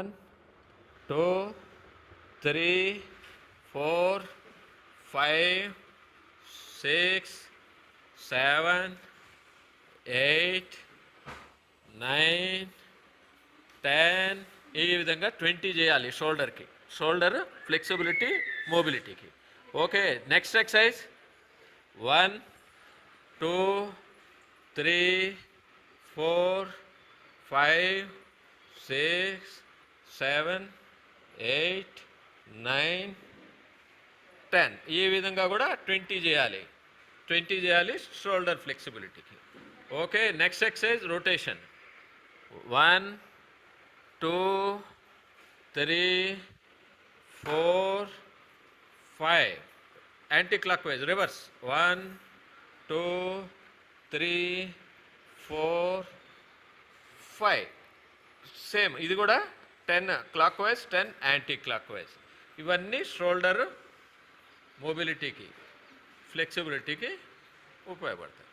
1 2 3 4 5 6 7 8 9 10 ఈ విధంగా 20 చేయాలి షోల్డర్కి. షోల్డర్ ఫ్లెక్సిబిలిటీ మొబిలిటీకి. ఓకే, నెక్స్ట్ ఎక్సర్సైజ్ 1 2 3 4 5 6 7 8 9 10 ఈ విధంగా కూడా 20 చేయాలి. 20 చేయాలి షోల్డర్ ఫ్లెక్సిబిలిటీకి. Okay, next exercise rotation 1 2 3 4 5 anticlockwise reverse 1 2 3 4 5 same. ఇది కూడా 10 clockwise 10 anticlockwise. ఇవన్నీ షోల్డర్ మొబిలిటీకి ఫ్లెక్సిబిలిటీకి ఉపయోగపడతాయి.